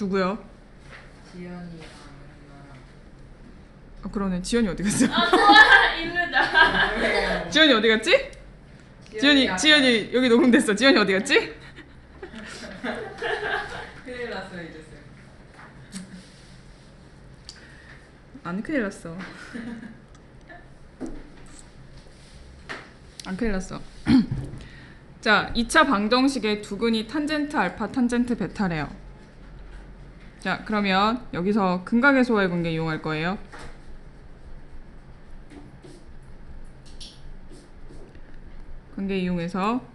누구요? 지연이 그러네. 지연이 어디 갔어? 이르다. 지연이 어디 갔지? 지연이 여기 녹음됐어. 지연이 어디 갔지? 큰일 났어요 이제. 안 큰일 났어. 안 큰일 났어. 자, 2차 방정식의 두근이 탄젠트 알파, 탄젠트 베타래요. 자, 그러면 여기서 근각의 관계 이용할 거예요. 관계 이용해서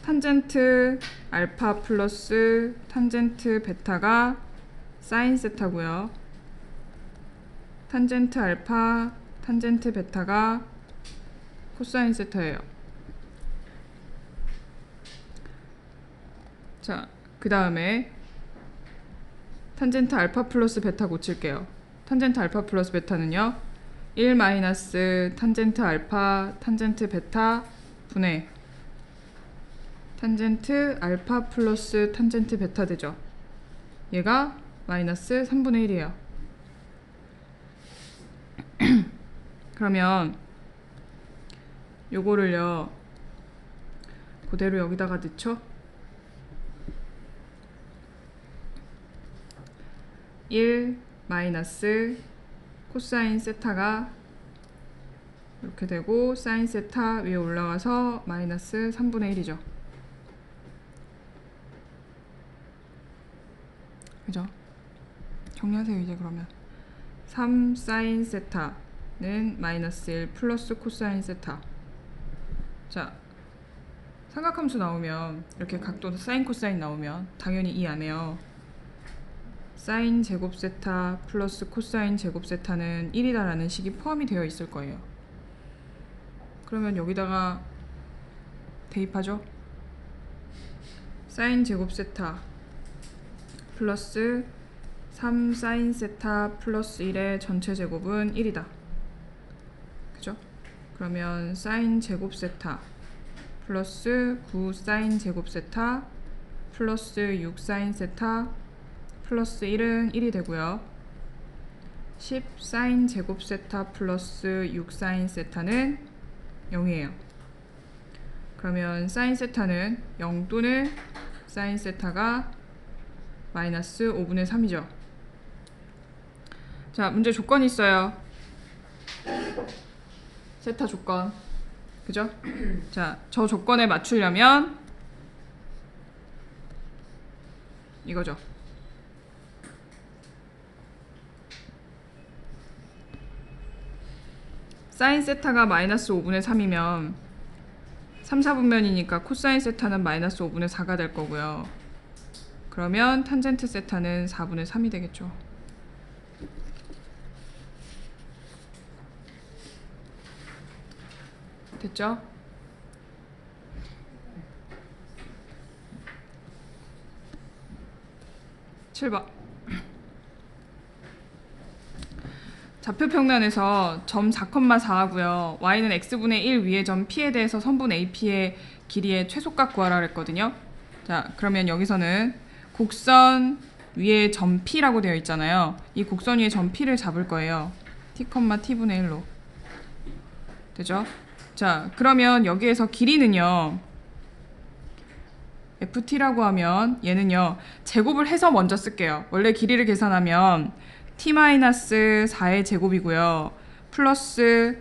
탄젠트 알파 플러스 탄젠트 베타가 사인 세타고요. 탄젠트 알파, 탄젠트 베타가 코사인 세타예요. 자, 그 다음에 탄젠트 알파 플러스 베타 고칠게요. 탄젠트 알파 플러스 베타는요 1 마이너스 탄젠트 알파 탄젠트 베타 분의 탄젠트 알파 플러스 탄젠트 베타 되죠. 얘가 마이너스 3분의 1이에요. 그러면 요거를요 그대로 여기다가 넣죠. 1 마이너스 코사인 세타가 이렇게 되고 사인 세타 위에 올라가서 마이너스 3분의 1이죠. 그죠? 정리하세요 이제. 그러면 3 사인 세타는 마이너스 1 플러스 코사인 세타. 자, 삼각함수 나오면 이렇게 각도 사인 코사인 나오면 당연히 이 안에요 사인 제곱 세타 플러스 코사인 제곱 세타는 1이다라는 식이 포함이 되어 있을 거예요. 그러면 여기다가 대입하죠. 사인 제곱 세타 플러스 3 사인 세타 플러스 1의 전체 제곱은 1이다. 그죠? 그러면 사인 제곱 세타 플러스 9 사인 제곱 세타 플러스 6 사인 세타 플러스 1은 1이 되고요. 10 사인 제곱 세타 플러스 6 사인 세타는 0이에요. 그러면 사인 세타는 0 또는 사인 세타가 마이너스 5분의 3이죠. 자, 문제 조건이 있어요. 세타 조건. 그죠? 자, 저 조건에 맞추려면 이거죠. 사인 세타가 마이너스 5분의 3이면 3, 4분면이니까 코사인 세타는 마이너스 5분의 4가 될 거고요. 그러면 탄젠트 세타는 4분의 3이 되겠죠. 됐죠? (7번) 좌표 평면에서 점 4,4하고요. y는 x분의 1 위의 점 p에 대해서 선분 AP의 길이의 최소값 구하라 그랬거든요. 자, 그러면 여기서는 곡선 위에 점 p라고 되어 있잖아요. 이 곡선 위에 점 p를 잡을 거예요. t, t분의 1로. 되죠? 자, 그러면 여기에서 길이는요. ft라고 하면 얘는요. 제곱을 해서 먼저 쓸게요. 원래 길이를 계산하면 t-4의 제곱이고요. 플러스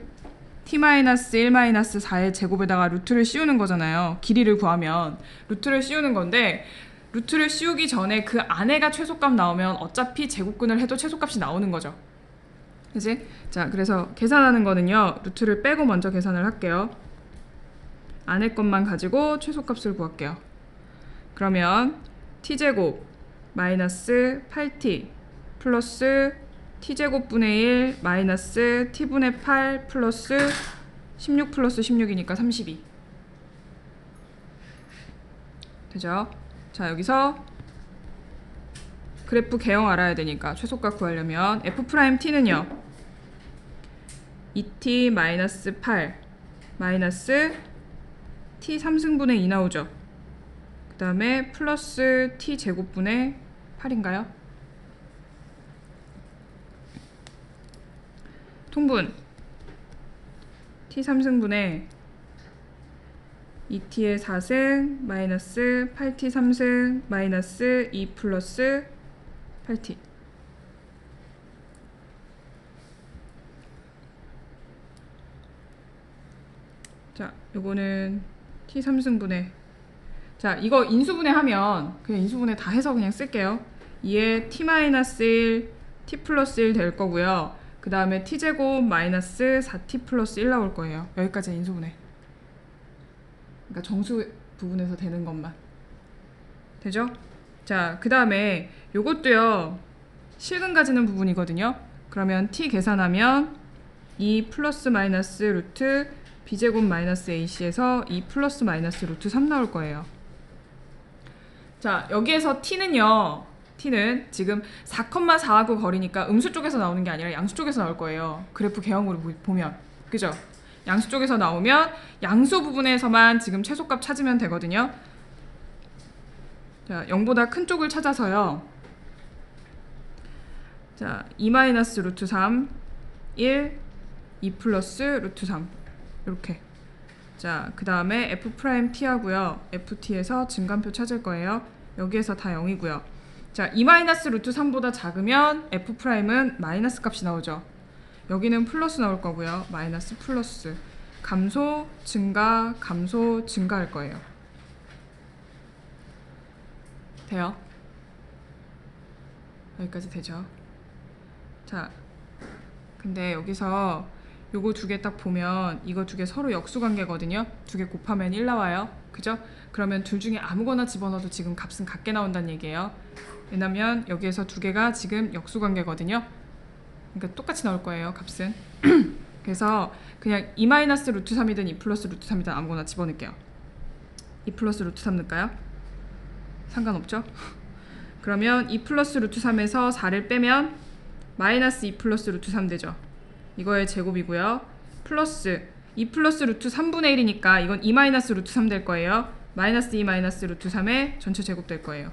t-1-4의 제곱에다가 루트를 씌우는 거잖아요. 길이를 구하면 루트를 씌우는 건데 루트를 씌우기 전에 그 안에가 최소값 나오면 어차피 제곱근을 해도 최소값이 나오는 거죠. 그치? 자, 그래서 계산하는 거는요. 루트를 빼고 먼저 계산을 할게요. 안에 것만 가지고 최소값을 구할게요. 그러면 t제곱 마이너스 8t 플러스 t제곱분의 1 마이너스 t분의 8 플러스 16 플러스 16이니까 32 되죠? 자, 여기서 그래프 개형 알아야 되니까 최소값 구하려면 f't는요 2t 마이너스 8 마이너스 t 3승분의 2 나오죠. 그 다음에 플러스 t 제곱분의 8인가요? 통분 t 3승분의 2t의 4승 마이너스 8t 3승 마이너스 2 플러스 8t. 자, 요거는 t 3승분의, 자, 이거 인수분해 하면 그냥 인수분해 다 해서 그냥 쓸게요. 2에 t-1 t 플러스 1 될 거고요. 그 다음에 t제곱 마이너스 4t 플러스 1 나올 거예요. 여기까지 인수분해. 그러니까 정수 부분에서 되는 것만. 되죠? 자, 그 다음에 요것도요. 실근 가지는 부분이거든요. 그러면 t 계산하면 2 플러스 마이너스 루트 b제곱 마이너스 ac에서 2 플러스 마이너스 루트 3 나올 거예요. 자, 여기에서 t는요. t는 지금 4,4하고 거리니까 음수 쪽에서 나오는 게 아니라 양수 쪽에서 나올 거예요. 그래프 개형으로 보면. 그죠? 양수 쪽에서 나오면 양수 부분에서만 지금 최소값 찾으면 되거든요. 자, 0보다 큰 쪽을 찾아서요. 자, 2 마이너스 루트 3, 1, 2 플러스 루트 3 이렇게. 자, 그 다음에 f 프라임 t 하고요. ft에서 증간표 찾을 거예요. 여기에서 다 0이고요. 자, 2 마이너스 루트 3보다 작으면 f 프라임은 마이너스 값이 나오죠. 여기는 플러스 나올 거고요. 마이너스 플러스. 감소, 증가, 감소, 증가할 거예요. 돼요? 여기까지 되죠? 자, 근데 여기서 요거 두 개 딱 보면 이거 두 개 서로 역수관계거든요. 두 개 곱하면 1 나와요. 그죠? 그러면 둘 중에 아무거나 집어넣어도 지금 값은 같게 나온다는 얘기예요. 왜냐면 여기에서 두 개가 지금 역수관계거든요. 그러니까 똑같이 나올 거예요, 값은. 그래서 그냥 2 마이너스 루트 3이든 2 플러스 루트 3이든 아무거나 집어넣을게요. 2 플러스 루트 3 넣을까요? 상관없죠? 그러면 2 플러스 루트 3에서 4를 빼면 마이너스 2 플러스 루트 3 되죠. 이거의 제곱이고요. 플러스 2 플러스 루트 3분의 1이니까 이건 2 마이너스 루트 3 될 거예요. 마이너스 2 마이너스 루트 3의 전체 제곱 될 거예요.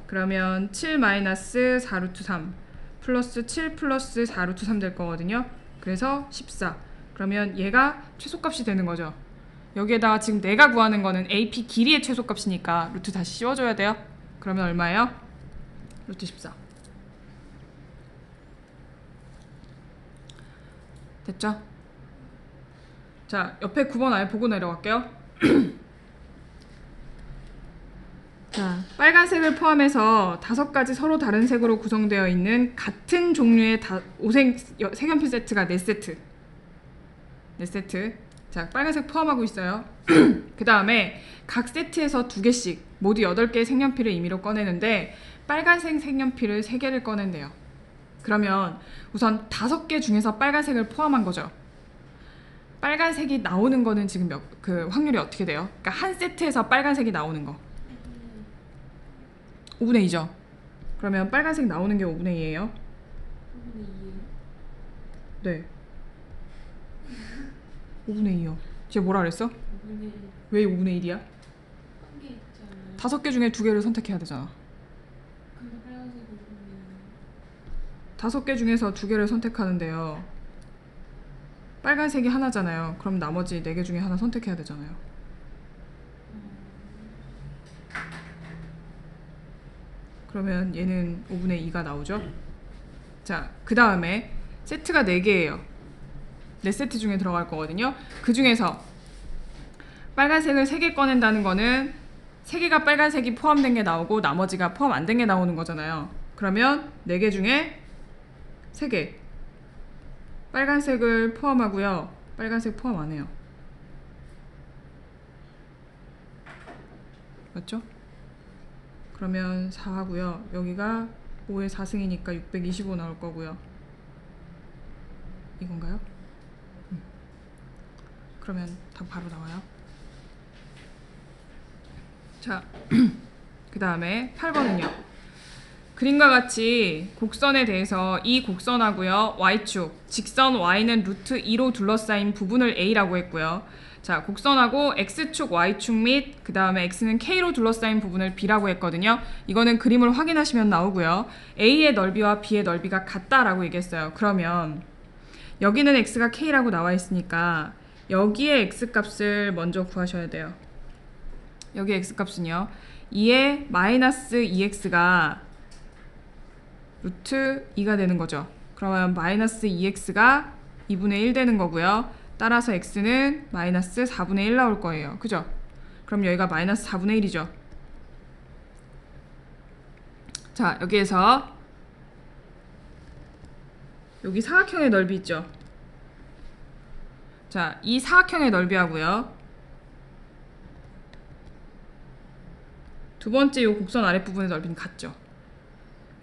그러면 7 마이너스 4 루트 3 플러스 7 플러스 4 루트 3 될 거거든요. 그래서 14. 그러면 얘가 최소값이 되는 거죠. 여기에다가 지금 내가 구하는 거는 AP 길이의 최소값이니까 루트 다시 씌워줘야 돼요. 그러면 얼마예요? 루트 14. 됐죠? 자, 옆에 9번 아예 보고 내려갈게요. 자, 빨간색을 포함해서 5가지 서로 다른 색으로 구성되어 있는 같은 종류의 색연필 세트가 4세트. 4세트. 자, 빨간색 포함하고 있어요. 그 다음에 각 세트에서 2개씩 모두 8개의 색연필을 임의로 꺼내는데 빨간색 색연필을 3개를 꺼낸대요. 그러면 우선 5개 중에서 빨간색을 포함한 거죠. 빨간색이 나오는 거는 지금 그 확률이 어떻게 돼요? 그러니까 한 세트에서 빨간색이 나오는 거 5분의 2죠. 그러면 빨간색 나오는 게 5분의 2예요? 5분의 2예요? 네. 5분의 2요. 제가 뭐라 그랬어? 5분의 1. 왜 5분의 1이야? 한 개 있잖아요. 5개 중에 2개를 선택해야 되잖아. 근데 빨간색 5분의 5개 중에서 2개를 선택하는데요. 빨간색이 하나잖아요. 그럼 나머지 4개 중에 하나 선택해야 되잖아요. 그러면 얘는 5분의 2가 나오죠. 자, 그 다음에 세트가 4개예요. 4세트 중에 들어갈 거거든요. 그 중에서 빨간색을 3개 꺼낸다는 거는 3개가 빨간색이 포함된 게 나오고 나머지가 포함 안 된 게 나오는 거잖아요. 그러면 4개 중에 3개 빨간색을 포함하고요. 빨간색 포함 안 해요. 맞죠? 그러면 4 하고요. 여기가 5의 4승이니까 625 나올 거고요. 이건가요? 그러면 답 바로 나와요. 자, 그 다음에 8번은요. 그림과 같이 곡선에 대해서 이 곡선하고요. Y축, 직선 Y는 루트 2로 둘러싸인 부분을 A라고 했고요. 자, 곡선하고 x축, y축 및 그 다음에 x는 k로 둘러싸인 부분을 b라고 했거든요. 이거는 그림을 확인하시면 나오고요. a의 넓이와 b의 넓이가 같다라고 얘기했어요. 그러면 여기는 x가 k라고 나와 있으니까 여기에 x값을 먼저 구하셔야 돼요. 여기 x값은요. 2의 마이너스 2x가 루트 2가 되는 거죠. 그러면 마이너스 2x가 2분의 1 되는 거고요. 따라서 x는 마이너스 4분의 1 나올 거예요. 그죠? 그럼 여기가 마이너스 4분의 1이죠. 자, 여기에서 여기 사각형의 넓이 있죠. 자, 이 사각형의 넓이하고요. 두 번째 이 곡선 아랫부분의 넓이는 같죠.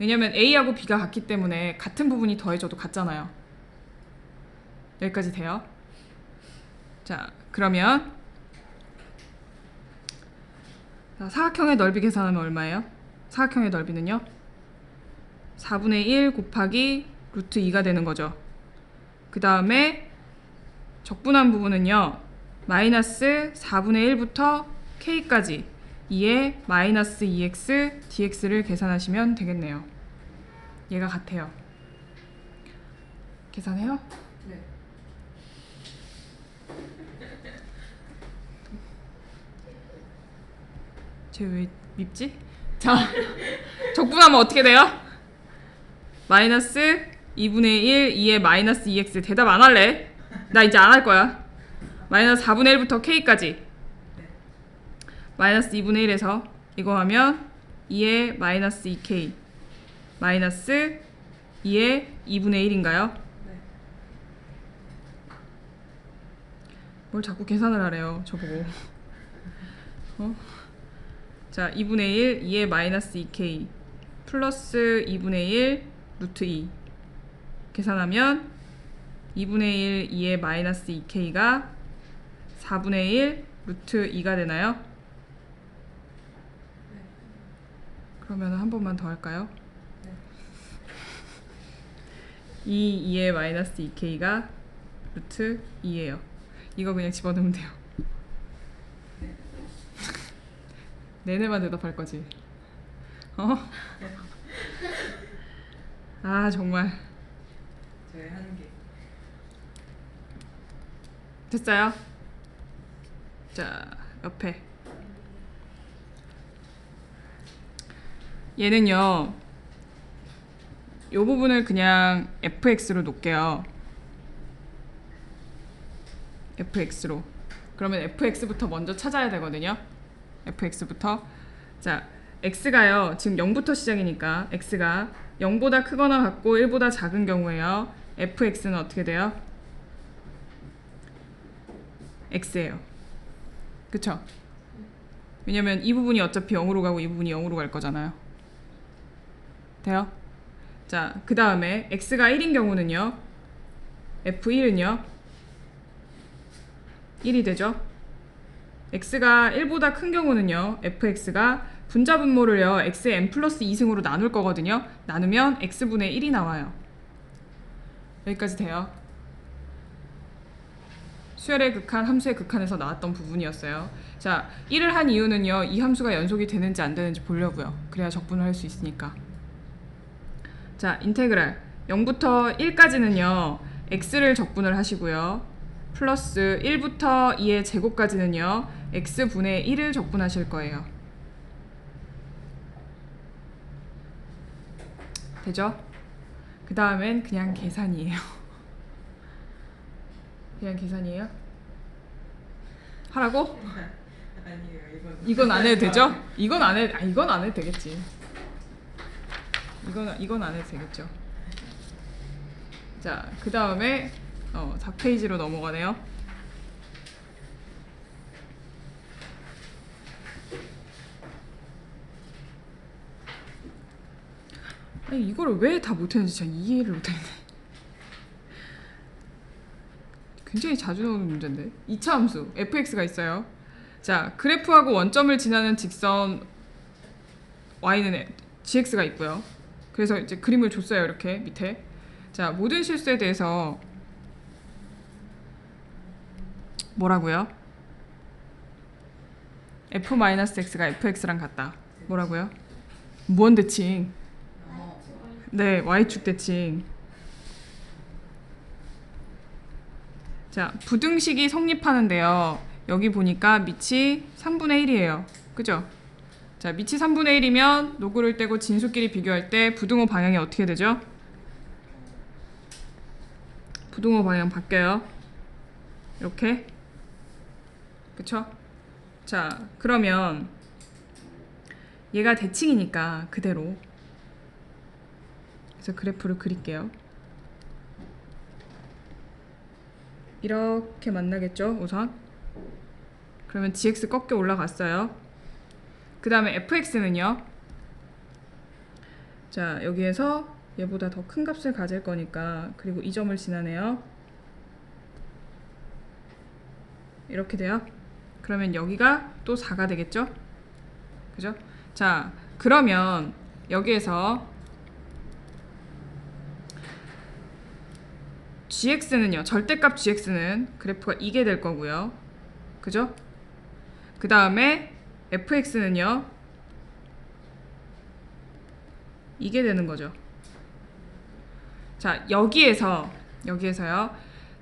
왜냐면 A하고 B가 같기 때문에 같은 부분이 더해져도 같잖아요. 여기까지 돼요. 자, 그러면 자, 사각형의 넓이 계산하면 얼마예요? 사각형의 넓이는요? 4분의 1 곱하기 루트 2가 되는 거죠. 그 다음에 적분한 부분은요. 마이너스 4분의 1부터 k까지 2의 마이너스 2x dx를 계산하시면 되겠네요. 얘가 같아요. 계산해요? 네. 쟤 왜 밉지? 자, 적분하면 어떻게 돼요? 마이너스 2분의 1, 2의 마이너스 2x. 대답 안 할래? 나 이제 안 할 거야. 마이너스 4분의 1부터 k까지 마이너스 2분의 1에서 이거 하면 2의 마이너스 2k 마이너스 2의 2분의 1인가요? 네. 뭘 자꾸 계산을 하래요 저보고. 자, 2분의 1 2의 마이너스 2k 플러스 2분의 1 루트 2 계산하면 2분의 1 2의 마이너스 2k가 4분의 1 루트 2가 되나요? 네. 그러면 한 번만 더 할까요? 네. 2의 마이너스 2k가 루트 2예요. 이거 그냥 집어넣으면 돼요. 내내만 대답할 거지. 아, 정말. 저의 한계. 됐어요? 자, 옆에 얘는요 요 부분을 그냥 fx로 놓을게요. fx로. 그러면 fx부터 먼저 찾아야 되거든요. fx부터. 자, x가요 지금 0부터 시작이니까 x가 0보다 크거나 같고 1보다 작은 경우에요 fx는 어떻게 돼요? x예요. 그쵸? 왜냐면 이 부분이 어차피 0으로 가고 이 부분이 0으로 갈 거잖아요. 돼요? 자, 그 다음에 x가 1인 경우는요 f1은요 1이 되죠. x가 1보다 큰 경우는요 fx가 분자 분모를요 x의 n 플러스 2승으로 나눌 거거든요. 나누면 x분의 1이 나와요. 여기까지 돼요. 수열의 극한, 함수의 극한에서 나왔던 부분이었어요. 자, 1을 한 이유는요 이 함수가 연속이 되는지 안 되는지 보려고요. 그래야 적분을 할 수 있으니까. 자, 인테그랄 0부터 1까지는요 x를 적분을 하시고요 플러스 1부터 2의 제곱까지는요 x분의 1을 적분하실 거예요. 되죠? 그 다음엔 그냥 계산이에요. 그냥 계산이에요? 하라고? 아니에요, 이건 안 해도 되죠? 이건 안 해도 되겠지. 이건 안 해도 되겠죠. 자, 그 다음에 4페이지로 넘어가네요. 아니, 이거를 왜 다 못했는지 진짜 이해를 못하겠네. 굉장히 자주 나오는 문제인데. 2차 함수 fx가 있어요. 자, 그래프하고 원점을 지나는 직선 y는 gx가 있고요. 그래서 이제 그림을 줬어요. 이렇게 밑에. 자, 모든 실수에 대해서 뭐라고요? f-x가 fx랑 같다. 뭐라고요? 무한 대칭. 어, 네, y축 대칭. 자, 부등식이 성립하는데요. 여기 보니까 밑이 3분의 1이에요. 그죠? 자, 밑이 3분의 1이면 노구를 떼고 진수끼리 비교할 때 부등호 방향이 어떻게 되죠? 부등호 방향 바뀌어요. 이렇게. 그쵸? 자, 그러면 얘가 대칭이니까 그대로. 그래서 그래프를 그릴게요. 이렇게 만나겠죠, 우선. 그러면 gx 꺾여 올라갔어요. 그 다음에 fx는요. 자, 여기에서 얘보다 더 큰 값을 가질 거니까, 그리고 이 점을 지나네요. 이렇게 돼요. 그러면 여기가 또 4가 되겠죠? 그죠? 자, 그러면 여기에서 gx는요, 절대값 gx는 그래프가 이게 될 거고요. 그죠? 그 다음에 fx는요, 이게 되는 거죠. 자, 여기에서요,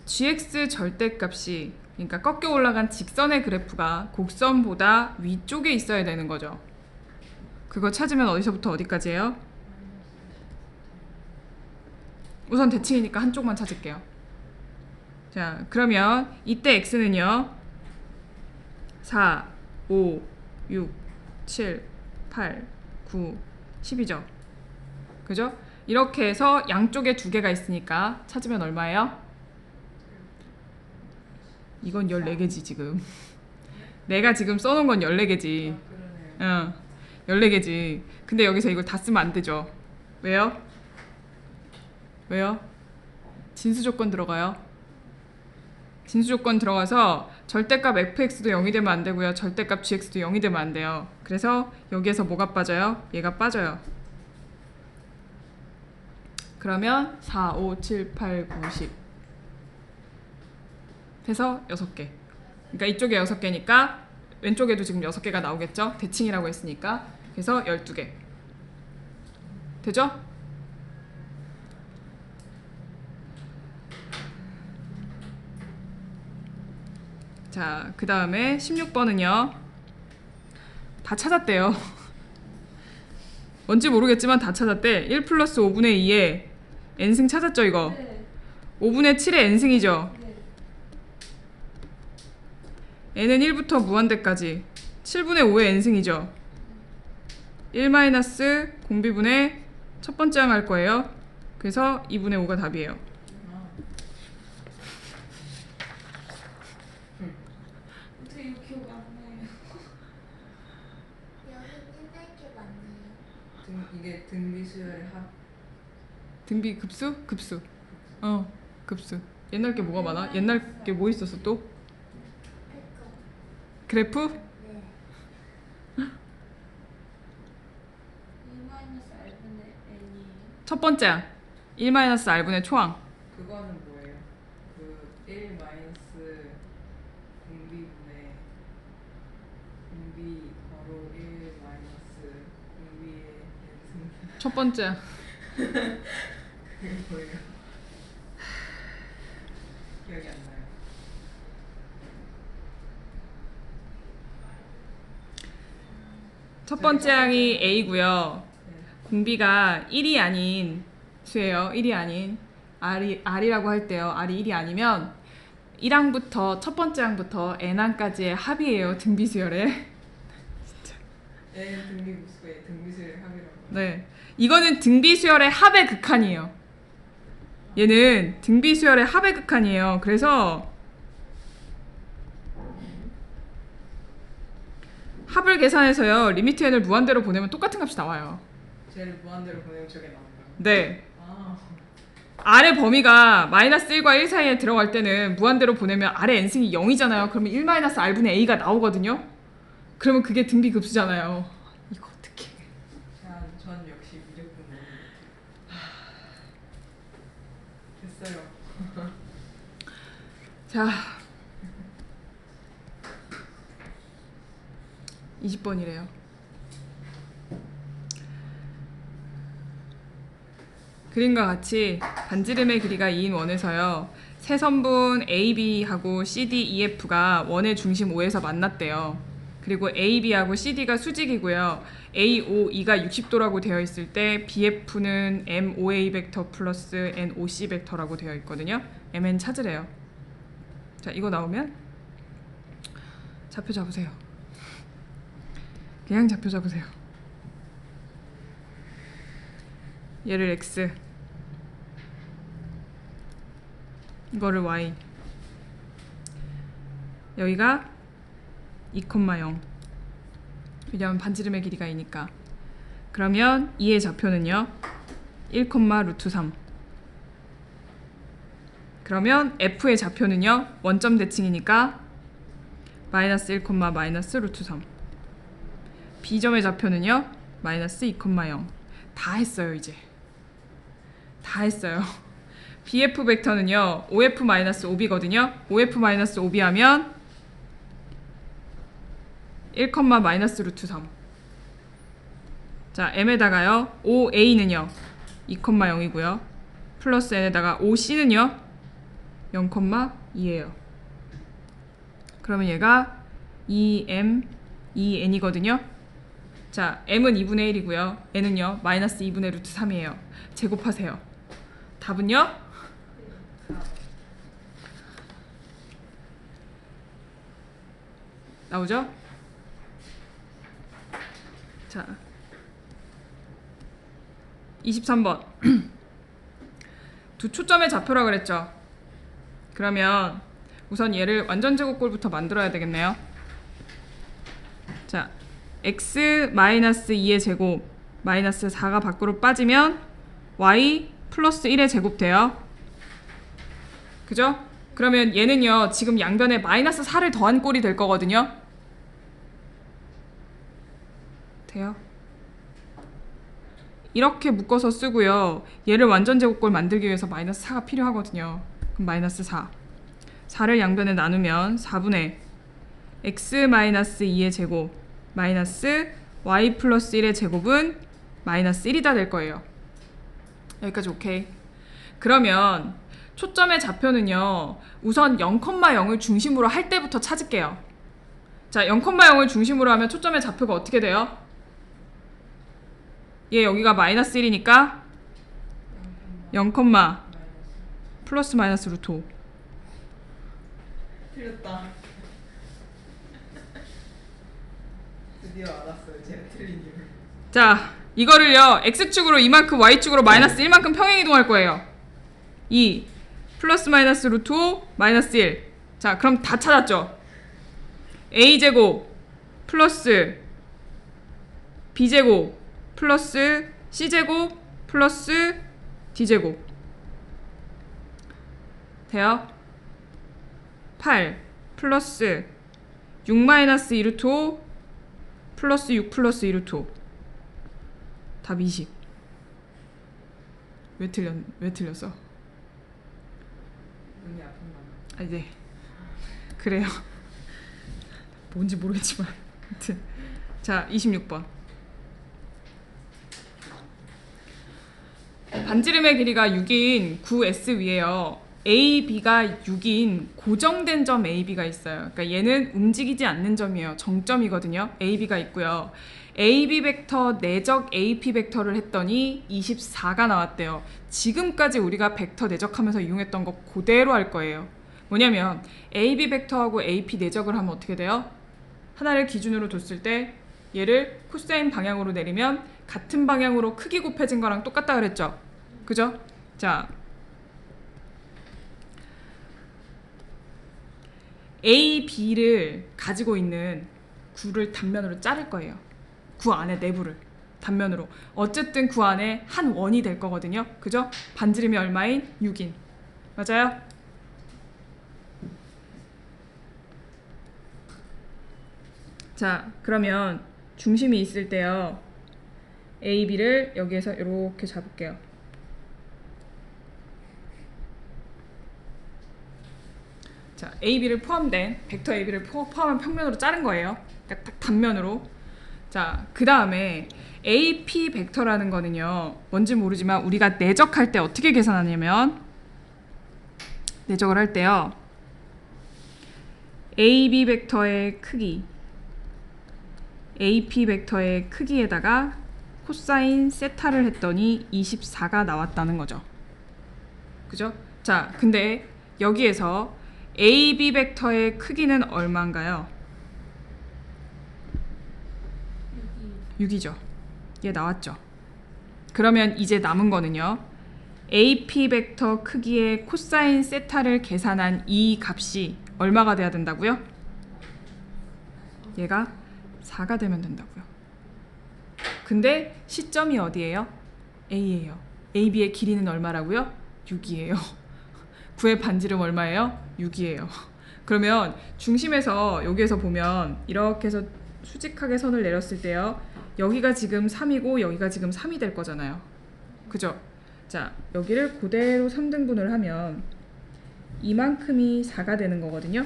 gx 절대값이, 그러니까 꺾여 올라간 직선의 그래프가 곡선보다 위쪽에 있어야 되는 거죠. 그거 찾으면 어디서부터 어디까지예요? 우선 대칭이니까 한쪽만 찾을게요. 자, 그러면 이때 x는요, 4, 5, 6, 7, 8, 9, 10이죠. 그죠? 이렇게 해서 양쪽에 두 개가 있으니까 찾으면 얼마예요? 이건 14개지 지금. 내가 지금 써놓은 건 14개지. 그러네요. 14개지. 근데 여기서 이걸 다 쓰면 안 되죠. 왜요? 왜요? 진수 조건 들어가요. 진수 조건 들어가서 절대값 fx도 0이 되면 안 되고요. 절대값 gx도 0이 되면 안 돼요. 그래서 여기에서 뭐가 빠져요? 얘가 빠져요. 그러면 4, 5, 7, 8, 9, 10 해서 6개. 그러니까 이쪽에 6개니까 왼쪽에도 지금 6개가 나오겠죠? 대칭이라고 했으니까. 그래서 12개. 되죠? 자, 그 다음에 16번은요. 다 찾았대요. 뭔지 모르겠지만 다 찾았대. 1 플러스 5분의 2에 n승 찾았죠, 이거? 네. 5분의 7의 n승이죠? 네. n은 1부터 무한대까지 7분의 5의 n승이죠? 1 마이너스 공비분의 첫 번째 항 할 거예요. 그래서 2분의 5가 답이에요. 어떻게 이거 기억 안 나요? 여기 뜰게 맞나요? 이게 등비 수열의 합. 등비 급수? 급수. 급수. 옛날 게 뭐가 많아? 옛날 게 뭐 있었어 또? 그거. 그래프? 네. 1-r분의 n이 첫 번째 항. 1-r분의 초항. 그거는 뭐예요? 그 1 마이너스 공비분의 공비 괄호 1 마이너스 공비의 n승. 첫 번째 항. 그게 뭐예요? 기억이 안 나요. 첫 번째 항이 a고요. 네. 공비가 1이 아닌 수예요. 1이 아닌 r이라고 할 때요. r이 1이 아니면 1항부터 첫 번째 항부터 n항까지의 합이에요. 등비수열의. n 등비 무수의 등비 수열의 합이라고. 네. 이거는 등비수열의 합의 극한이에요. 얘는 등비수열의 합의 극한이에요. 그래서 합을 계산해서요. 리미트 n을 무한대로 보내면 똑같은 값이 나와요. 쟤를 무한대로 보내면 저게 나온다. 네. 아, 아래 범위가 마이너스 1과 1 사이에 들어갈 때는 무한대로 보내면 아래 n승이 0이잖아요. 그러면 1 마이너스 r분의 a가 나오거든요. 그러면 그게 등비 급수잖아요. 이거 어떡해. 전 역시 무조건 됐어요. 자, 20번이래요. 그림과 같이 반지름의 길이가 2인 원에서요. 세 선분 AB하고 CD, EF가 원의 중심 O에서 만났대요. 그리고 AB하고 CD가 수직이고요. AOE가 60도라고 되어 있을 때 BF는 MOA 벡터 플러스 NOC 벡터라고 되어 있거든요. MN 찾으래요. 자, 이거 나오면 좌표 잡으세요. 그냥 좌표 잡으세요. 얘를 X, 이거를 Y, 여기가 2,0. 왜냐하면 반지름의 길이가 2니까. 그러면 2의 좌표는요 1, 루트 3. 그러면 F의 좌표는요 원점 대칭이니까 마이너스 1, 마이너스 루트 3. B점의 좌표는요 마이너스 2,0. 다 했어요. 이제 다 했어요. BF 벡터는요 OF-OB거든요. OF-OB 하면 1, 마이너스 루트 3. 자, M에다가요 OA는요 2,0이고요 플러스 N에다가 OC는요 0,2예요. 그러면 얘가 2M, 2N이거든요. 자, M은 2분의 1이고요 N은요 마이너스 2분의 루트 3이에요. 제곱하세요. 답은요? 나오죠? 자, 23번. 두 초점의 좌표라 그랬죠? 그러면 우선 얘를 완전 제곱꼴부터 만들어야 되겠네요. 자, x-2의 제곱 마이너스 4가 밖으로 빠지면 y 플러스 1의 제곱 돼요. 그죠? 그러면 얘는요 지금 양변에 마이너스 4를 더한 꼴이 될 거거든요. 돼요? 이렇게 묶어서 쓰고요. 얘를 완전 제곱꼴 만들기 위해서 마이너스 4가 필요하거든요. 그럼 마이너스 4. 4를 양변에 나누면 4분의 x-2의 제곱 마이너스 y 플러스 1의 제곱은 마이너스 1이다 될 거예요. 여기까지 오케이. 그러면 초점의 좌표는요 우선 0,0을 중심으로 할 때부터 찾을게요. 자, 0,0을 중심으로 하면 초점의 좌표가 어떻게 돼요? 얘 여기가 마이너스 1이니까 0, 플러스 마이너스 루트 5. 틀렸다. 드디어 알았어요. 제가 틀린 이유를. 자, 이거를요 x축으로 이만큼 y축으로 마이너스 1만큼 평행이동할 거예요. 2 플러스 마이너스 루트 5 마이너스 1. 자, 그럼 다 찾았죠? a제곱 플러스 b제곱 플러스 c제곱 플러스 d제곱 돼요? 8 플러스 6 마이너스 2 루트 5 플러스 6 플러스 2 루트 5. 답 20. 왜 틀렸어? 눈이 아픈 거. 아, 네. 그래요. 뭔지 모르겠지만. 아무튼. 자, 26번. 반지름의 길이가 6인 9S 위에요. AB가 6인 고정된 점 AB가 있어요. 그러니까 얘는 움직이지 않는 점이에요. 정점이거든요. AB가 있고요. AB 벡터 내적 AP 벡터를 했더니 24가 나왔대요. 지금까지 우리가 벡터 내적하면서 이용했던 거 그대로 할 거예요. 뭐냐면 AB 벡터하고 AP 내적을 하면 어떻게 돼요? 하나를 기준으로 뒀을 때 얘를 코사인 방향으로 내리면 같은 방향으로 크기 곱해진 거랑 똑같다 그랬죠? 그죠? 자, A, B를 가지고 있는 구를 단면으로 자를 거예요. 구 안에 내부를 단면으로. 어쨌든 구 안에 한 원이 될 거거든요. 그죠? 반지름이 얼마인? 6인. 맞아요? 자, 그러면 중심이 있을 때요. A, B를 여기에서 이렇게 잡을게요. 자, A, B를 포함된 벡터 A, B를 포함한 평면으로 자른 거예요. 딱 단면으로. 자, 그 다음에 AP 벡터라는 거는요, 뭔지 모르지만 우리가 내적할 때 어떻게 계산하냐면, 내적을 할 때요, AB 벡터의 크기, AP 벡터의 크기에다가 코사인 세타를 했더니 24가 나왔다는 거죠. 그죠? 자, 근데 여기에서 AB 벡터의 크기는 얼마인가요? 6이죠. 얘 나왔죠. 그러면 이제 남은 거는요. AP 벡터 크기의 코사인 세타를 계산한 이 값이 얼마가 돼야 된다고요? 얘가 4가 되면 된다고요. 근데 시점이 어디예요? A예요. AB의 길이는 얼마라고요? 6이에요. 구의 반지름 얼마예요? 6이에요. 그러면 중심에서 여기에서 보면 이렇게 해서 수직하게 선을 내렸을 때요. 여기가 지금 3이고 여기가 지금 3이 될 거잖아요. 그죠? 자, 여기를 그대로 3등분을 하면 이만큼이 4가 되는 거거든요.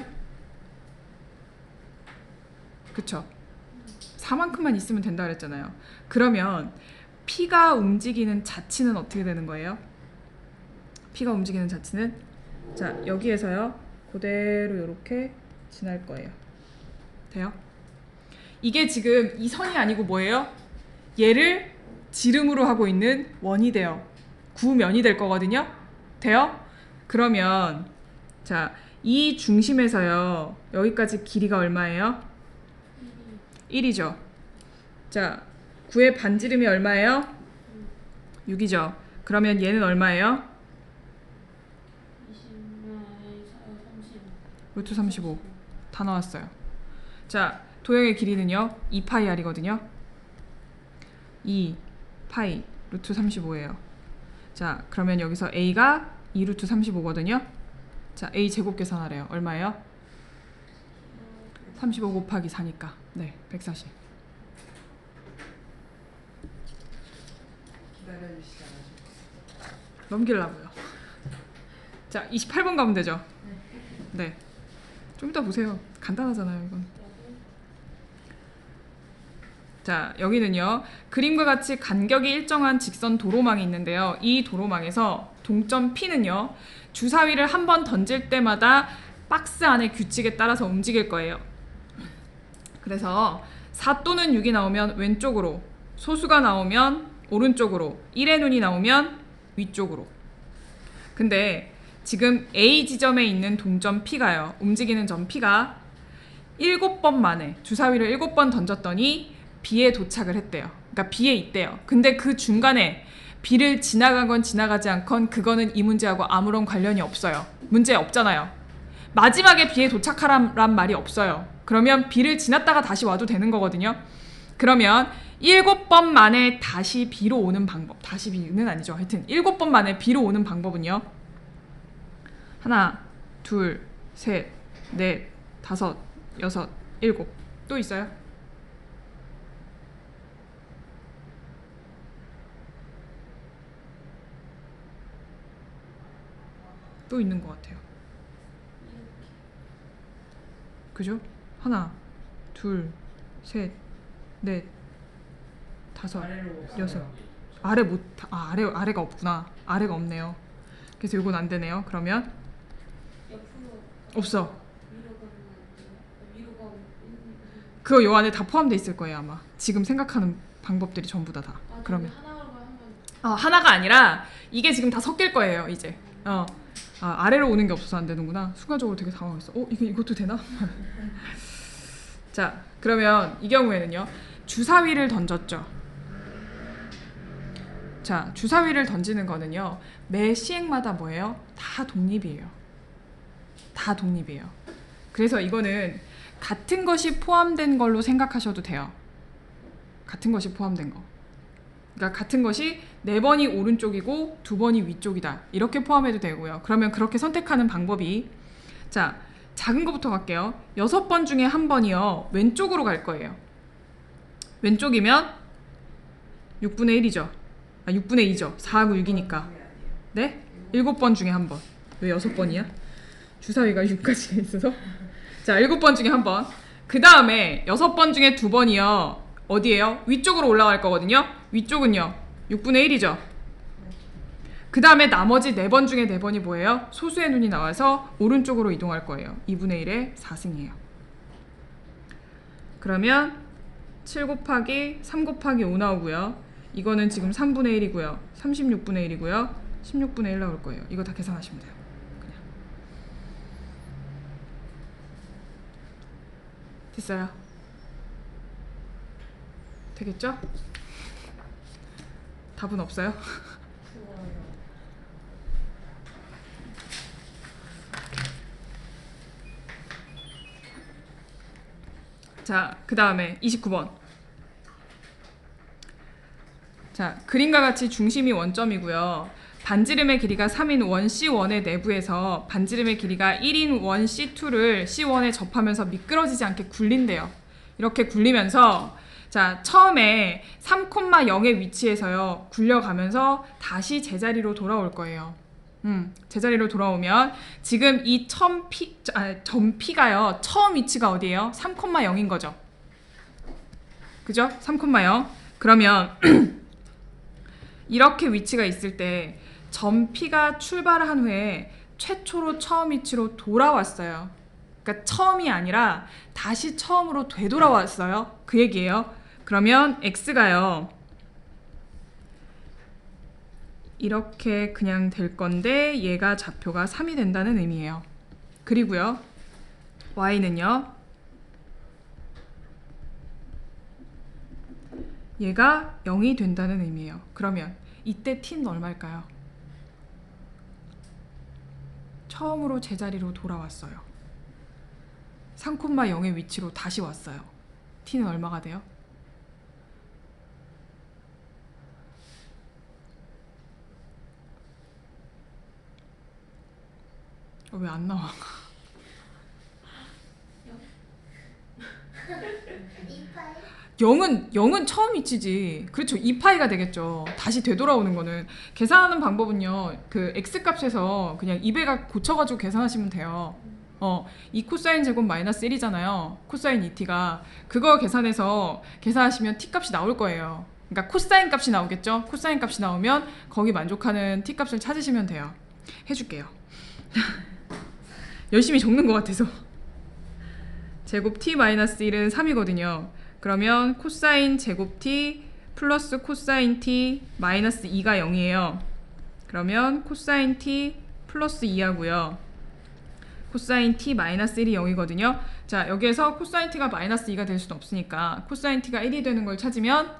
그쵸? 4만큼만 있으면 된다 그랬잖아요. 그러면 P가 움직이는 자치는 어떻게 되는 거예요? P가 움직이는 자치는 자, 여기에서요. 그대로 이렇게 지날 거예요. 돼요? 이게 지금 이 선이 아니고 뭐예요? 얘를 지름으로 하고 있는 원이 돼요. 구면이 될 거거든요. 돼요? 그러면 자, 이 중심에서요. 여기까지 길이가 얼마예요? 1이죠. 자, 9의 반지름이 얼마예요? 6이죠. 그러면 얘는 얼마예요? 30. 루트 35. 다 나왔어요. 자, 도형의 길이는요. 2파이r이거든요. 2 파이 루트 35예요. 자, 그러면 여기서 a가 2 루트 35거든요. 자, a 제곱 계산하래요. 얼마예요? 35 곱하기 4니까 네, 140. 기다려주시지 않으셨어요? 넘기려고요. 자, 28번 가면 되죠? 네. 좀 이따 보세요. 간단하잖아요, 이건. 자, 여기는요. 그림과 같이 간격이 일정한 직선 도로망이 있는데요. 이 도로망에서 동점 P는요. 주사위를 한 번 던질 때마다 박스 안의 규칙에 따라서 움직일 거예요. 그래서 4 또는 6이 나오면 왼쪽으로, 소수가 나오면 오른쪽으로, 1의 눈이 나오면 위쪽으로. 근데 지금 A 지점에 있는 동점 P가요. 움직이는 점 P가 7번 만에 주사위를 7번 던졌더니 B에 도착을 했대요. 그러니까 B에 있대요. 근데 그 중간에 B를 지나간 지나가지 않건 그거는 이 문제하고 아무런 관련이 없어요. 문제 없잖아요. 마지막에 B에 도착하란 말이 없어요. 그러면 B를 지났다가 다시 와도 되는 거거든요. 그러면 7번 만에 다시 B로 오는 방법. 다시 B는 아니죠. 하여튼 7번 만에 B로 오는 방법은요. 하나, 둘, 셋, 넷, 다섯, 여섯, 일곱. 또 있어요? 또 있는 것 같아요. 그죠? 하나, 둘, 셋, 넷, 다섯, 여섯. 아래 못, 아래가 없구나. 아래가 없네요. 그래서 이건 안 되네요. 그러면 옆으로 없어. 위로 가면 안 돼요? 위로 가면 그거 요 안에 다 포함돼 있을 거예요 아마. 지금 생각하는 방법들이 전부 다. 그러면 하나로 한번 하나가 아니라 이게 지금 다 섞일 거예요 이제. 아래로 오는 게 없어서 안 되는구나. 순간적으로 되게 당황했어. 이것도 되나? 자, 그러면 이 경우에는요. 주사위를 던졌죠. 자, 주사위를 던지는 거는요. 매 시행마다 뭐예요? 다 독립이에요. 다 독립이에요. 그래서 이거는 같은 것이 포함된 걸로 생각하셔도 돼요. 같은 것이 포함된 거. 그러니까 같은 것이 4번이 오른쪽이고 2번이 위쪽이다. 이렇게 포함해도 되고요. 그러면 그렇게 선택하는 방법이 자, 작은 것부터 갈게요. 6번 중에 한 번이요. 왼쪽으로 갈 거예요. 왼쪽이면 6분의 1이죠. 6분의 2죠. 4하고 6이니까. 네? 7번 중에 한 번. 왜 6번이야? 주사위가 6까지 있어서. 자, 7번 중에 한 번. 그 다음에 6번 중에 2번이요. 어디예요? 위쪽으로 올라갈 거거든요. 위쪽은요 6분의 1이죠. 그 다음에 나머지 4번 중에 4번이 뭐예요? 소수의 눈이 나와서 오른쪽으로 이동할 거예요. 2분의 1의 4승이에요. 그러면 7 곱하기 3 곱하기 5 나오고요. 이거는 지금 3분의 1이고요. 36분의 1이고요. 16분의 1 나올 거예요. 이거 다 계산하시면 돼요. 그냥. 됐어요? 되겠죠? 답은 없어요? 좋아요. 자, 그 다음에 29번. 자, 그림과 같이 중심이 원점이고요. 반지름의 길이가 3인 원 C1의 내부에서 반지름의 길이가 1인 원 C2를 C1에 접하면서 미끄러지지 않게 굴린대요. 이렇게 굴리면서 자, 처음에 3,0의 위치에서요. 굴려가면서 다시 제자리로 돌아올 거예요. 제자리로 돌아오면 지금 이 점 P가요. 처음 위치가 어디예요? 3,0인 거죠. 그죠? 3,0. 그러면 이렇게 위치가 있을 때 점 P가 출발한 후에 최초로 처음 위치로 돌아왔어요. 그러니까 처음이 아니라 다시 처음으로 되돌아왔어요. 그 얘기예요. 그러면 X가요. 이렇게 그냥 될 건데 얘가 좌표가 3이 된다는 의미예요. 그리고요. Y는요. 얘가 0이 된다는 의미예요. 그러면 이때 T는 얼마일까요? 처음으로 제자리로 돌아왔어요. 3,0의 위치로 다시 왔어요. T는 얼마가 돼요? 왜 안 나와? 2파이? 0은 처음 위치지. 그렇죠. 2파이가 되겠죠. 다시 되돌아오는 거는. 계산하는 방법은요. 그 x값에서 그냥 2배가 고쳐가지고 계산하시면 돼요. 이 코사인 제곱 마이너스 1이잖아요. 코사인 2t가. 그거 계산해서 계산하시면 t값이 나올 거예요. 그러니까 코사인 값이 나오겠죠. 코사인 값이 나오면 거기 만족하는 t값을 찾으시면 돼요. 해줄게요. 열심히 적는 것 같아서. 제곱 t 마이너스 1은 3이거든요. 그러면 코사인 제곱 t 플러스 코사인 t 마이너스 2가 0이에요. 그러면 코사인 t 플러스 2하고요. 코사인 t 마이너스 1이 0이거든요. 자, 여기에서 코사인 t가 마이너스 2가 될 수는 없으니까 코사인 t가 1이 되는 걸 찾으면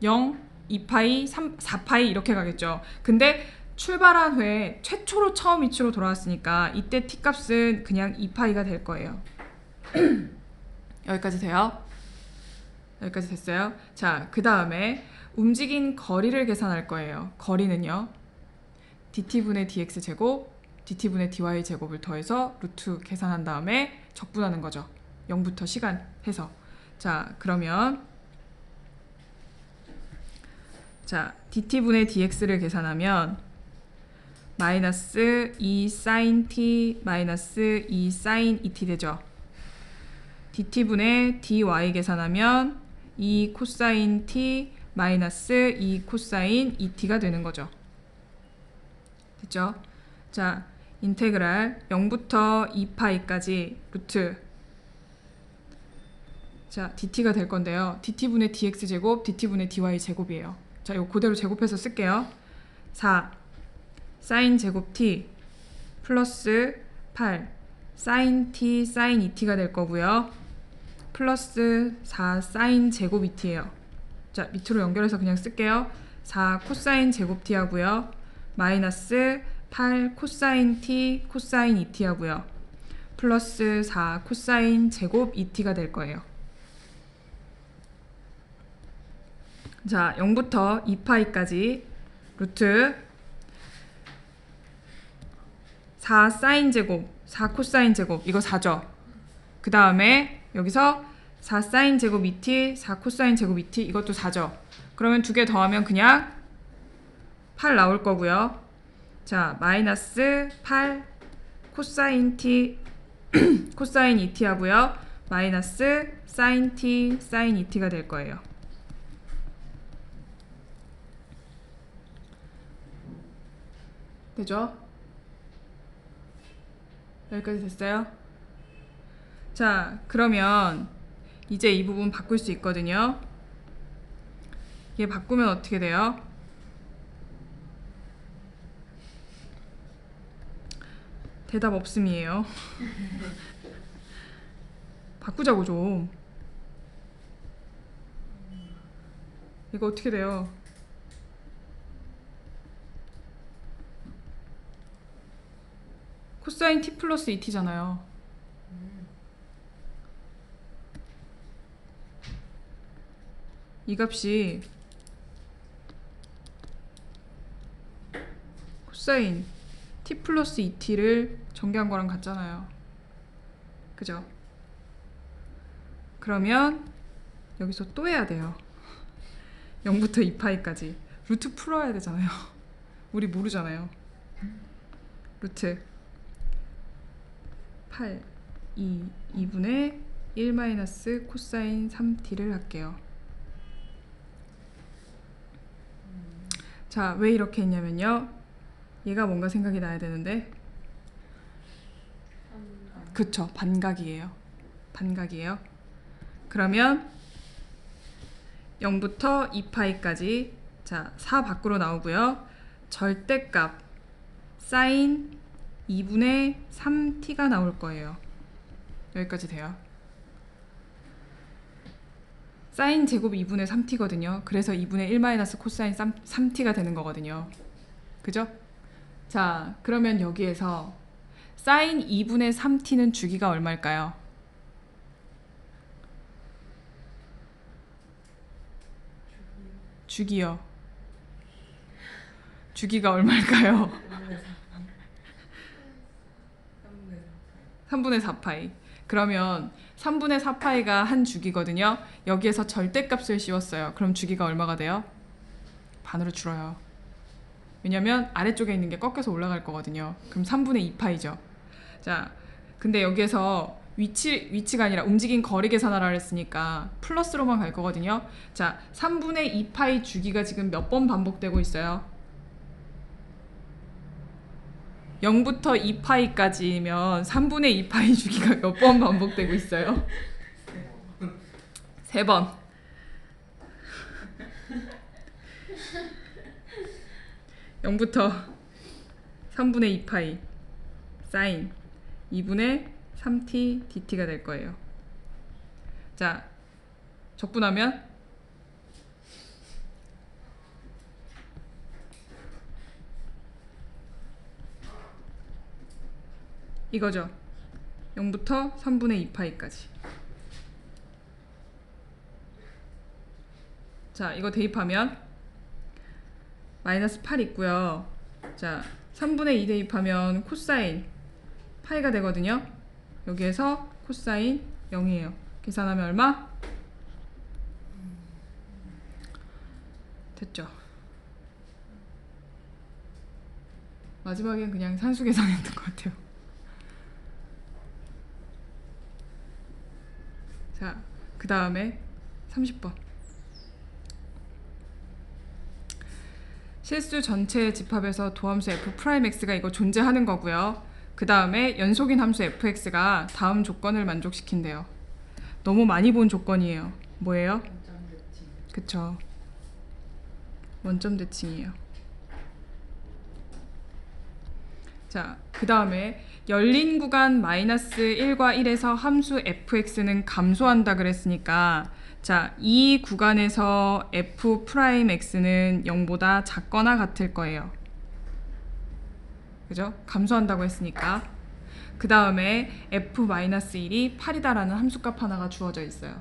0, 2파이, 3, 4파이 이렇게 가겠죠. 근데 출발한 후에 최초로 처음 위치로 돌아왔으니까 이때 t값은 그냥 2파이가 될 거예요. 여기까지 돼요? 여기까지 됐어요? 자, 그 다음에 움직인 거리를 계산할 거예요. 거리는요. dt분의 dx제곱, dt분의 dy제곱을 더해서 루트 계산한 다음에 적분하는 거죠. 0부터 시간 해서. 자, 그러면 자, dt분의 dx를 계산하면 마이너스 2 sin t 마이너스 2 sin 2t 되죠. dt분의 dy 계산하면 2 코사인 t 마이너스 2 코사인 2t가 되는 거죠. 됐죠? 자, 인테그랄 0부터 2파이까지 루트 자, dt가 될 건데요. dt분의 dx제곱, dt분의 dy제곱이에요. 자, 이거 그대로 제곱해서 쓸게요. 4 sin 제곱 t 플러스 8 sin t sin 2t가 될 거고요. 플러스 4 sin 제곱 2t예요. 자, 밑으로 연결해서 그냥 쓸게요. 4 코사인 제곱 t 하고요. 마이너스 8 코사인 t 코사인 2t 하고요. 플러스 4 코사인 제곱 2t가 될 거예요. 자, 0부터 2파이까지 루트 4 사인 제곱, 4 코사인 제곱, 이거 4죠. 그 다음에 여기서 4 사인 제곱 2t, 4 코사인 제곱 2t, 이것도 4죠. 그러면 두 개 더하면 그냥 8 나올 거고요. 자, 마이너스 8 코사인 t, 코사인 2t 하고요. 마이너스 사인 t, 사인 2t가 될 거예요. 되죠? 여기까지 됐어요? 자, 그러면 이제 이 부분 바꿀 수 있거든요. 얘 바꾸면 어떻게 돼요? 대답 없음이에요. 바꾸자고 좀. 이거 어떻게 돼요? 코사인 t 플러스 2t잖아요. 이 값이 코사인 t 플러스 2t를 전개한 거랑 같잖아요. 그죠? 그러면 여기서 또 해야 돼요. 0부터 2파이까지 루트 풀어야 되잖아요. 우리 모르잖아요. 루트 8, 2분의 1 마이너스 코사인 3t를 할게요. 자, 왜 이렇게 했냐면요. 얘가 뭔가 생각이 나야 되는데, 그쵸, 반각이에요. 반각이에요. 그러면 0부터 2파이까지, 자, 4 밖으로 나오고요. 절대값 사인 2분의 3t가 나올 거예요. 여기까지 돼요. 사인 제곱 2분의 3t거든요. 그래서 2분의 1 마이너스 코사인 3t가 되는 거거든요. 그죠? 자, 그러면 여기에서 사인 2분의 3t는 주기가 얼마일까요? 주기요. 주기가 얼마일까요? 3분의 4파이. 그러면 3분의 4파이가 한 주기거든요. 여기에서 절대값을 씌웠어요. 그럼 주기가 얼마가 돼요? 반으로 줄어요. 왜냐면 아래쪽에 있는 게 꺾여서 올라갈 거거든요. 그럼 3분의 2파이죠. 자, 근데 여기에서 위치가 아니라 움직인 거리 계산하라 했으니까 플러스로만 갈 거거든요. 자, 3분의 2파이 주기가 지금 몇 번 반복되고 있어요? 0부터 2파이까지면 3분의 2파이 주기가 몇 번 반복되고 있어요? 3번. 0부터 3분의 2파이 사인 2분의 3t dt가 될 거예요. 자, 적분하면 이거죠. 0부터 3분의 2파이까지. 자, 이거 대입하면 마이너스 8 있고요. 자, 3분의 2 대입하면 코사인 파이가 되거든요. 여기에서 코사인 0이에요. 계산하면 얼마? 됐죠? 마지막엔 그냥 산수 계산했던 것 같아요. 자, 그 다음에 30번. 실수 전체 집합에서 도함수 f'x가 이거 존재하는 거고요. 그 다음에 연속인 함수 fx가 다음 조건을 만족시킨대요. 너무 많이 본 조건이에요. 뭐예요? 그쵸. 원점 대칭이에요. 자, 그 다음에 열린 구간 마이너스 1과 1에서 함수 fx는 감소한다 그랬으니까, 자, 이 구간에서 f'x는 0보다 작거나 같을 거예요. 그죠? 감소한다고 했으니까. 그 다음에 f-1이 8이다라는 함수값 하나가 주어져 있어요.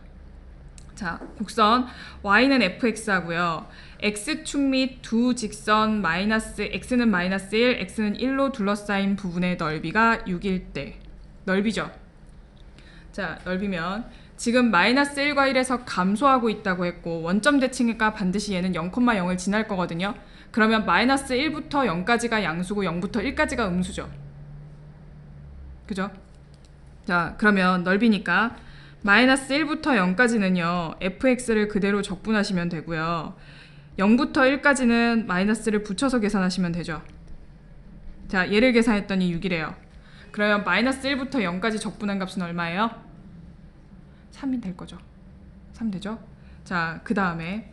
자, 곡선 y는 fx 하고요. x축 및 두 직선 x는 마이너스 1, x는 1로 둘러싸인 부분의 넓이가 6일 때. 넓이죠. 자, 넓이면 지금 마이너스 1과 1에서 감소하고 있다고 했고, 원점 대칭이니까 반드시 얘는 0,0을 지날 거거든요. 그러면 마이너스 1부터 0까지가 양수고 0부터 1까지가 음수죠. 그죠? 자, 그러면 넓이니까 마이너스 1부터 0까지는요 fx를 그대로 적분하시면 되고요. 0부터 1까지는 마이너스를 붙여서 계산하시면 되죠. 자, 얘를 계산했더니 6이래요. 그러면 마이너스 1부터 0까지 적분한 값은 얼마예요? 3이 될 거죠. 3 되죠? 자, 그 다음에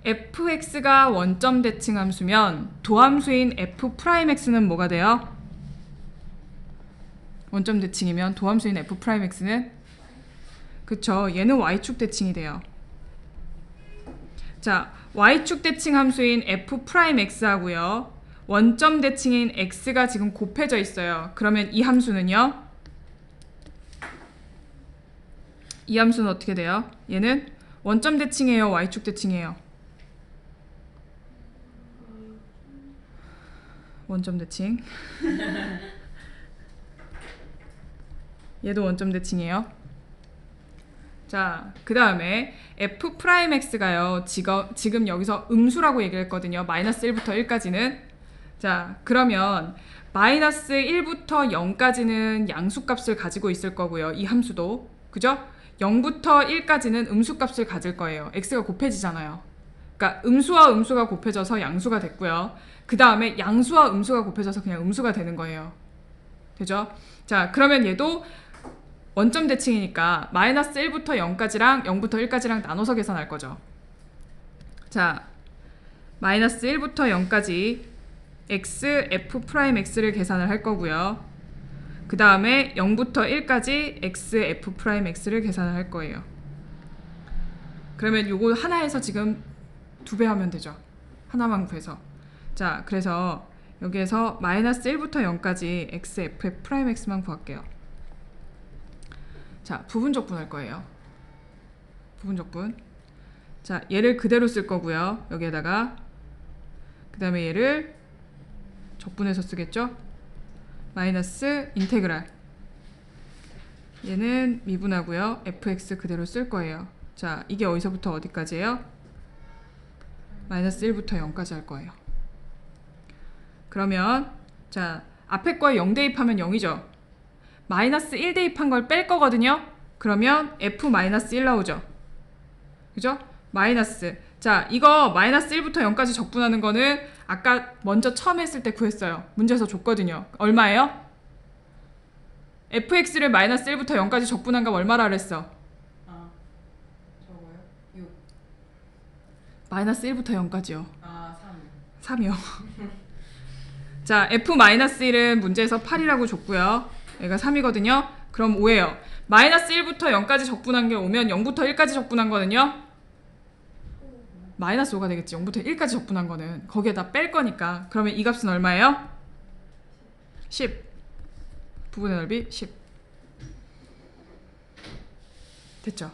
fx가 원점 대칭 함수면 도함수인 f'x는 뭐가 돼요? 원점 대칭이면 도함수인 f'x는 그쵸, 얘는 y축 대칭이 돼요. 자, y축 대칭 함수인 f'x하고요 원점 대칭인 x가 지금 곱해져 있어요. 그러면 이 함수는요? 이 함수는 어떻게 돼요? 얘는 원점 대칭이에요, y축 대칭이에요? 원점 대칭. 얘도 원점 대칭이에요. 자, 그 다음에 f'x가요 지금 여기서 음수라고 얘기를 했거든요. 마이너스 1부터 1까지는. 자, 그러면 마이너스 1부터 0까지는 양수값을 가지고 있을 거고요. 이 함수도. 그죠? 0부터 1까지는 음수값을 가질 거예요. x가 곱해지잖아요. 그러니까 음수와 음수가 곱해져서 양수가 됐고요. 그 다음에 양수와 음수가 곱해져서 그냥 음수가 되는 거예요. 되죠? 자, 그러면 얘도 원점 대칭이니까 마이너스 1부터 0까지랑 0부터 1까지랑 나눠서 계산할 거죠. 자, 마이너스 1부터 0까지 x, f'x를 계산을 할 거고요. 그 다음에 0부터 1까지 x, f'x를 계산을 할 거예요. 그러면 요거 하나에서 지금 2배 하면 되죠. 하나만 구해서. 자, 그래서 여기에서 마이너스 1부터 0까지 x, f'x만 구할게요. 자, 부분적분 할 거예요. 부분적분. 자, 얘를 그대로 쓸 거고요. 여기에다가 그 다음에 얘를 적분해서 쓰겠죠. 마이너스 인테그랄. 얘는 미분하고요. fx 그대로 쓸 거예요. 자, 이게 어디서부터 어디까지예요? 마이너스 1부터 0까지 할 거예요. 그러면 자, 앞에 거에 0 대입하면 0이죠. 마이너스 1 대입한 걸 뺄 거거든요. 그러면 f-1 나오죠. 그죠? 마이너스. 자, 이거 마이너스 1부터 0까지 적분하는 거는 아까 먼저 처음 했을 때 구했어요. 문제에서 줬거든요. 얼마예요? fx를 마이너스 1부터 0까지 적분한 값 얼마라 그랬어? 아, 저거요? 6. 마이너스 1부터 0까지요. 아, 3. 3이요. 자, f-1은 문제에서 8이라고 줬고요. 얘가 3이거든요. 그럼 5예요. 마이너스 1부터 0까지 적분한 게 오면 0부터 1까지 적분한 거는요? 마이너스 5가 되겠지. 0부터 1까지 적분한 거는. 거기에다 뺄 거니까. 그러면 이 값은 얼마예요? 10. 부분의 넓이 10. 됐죠?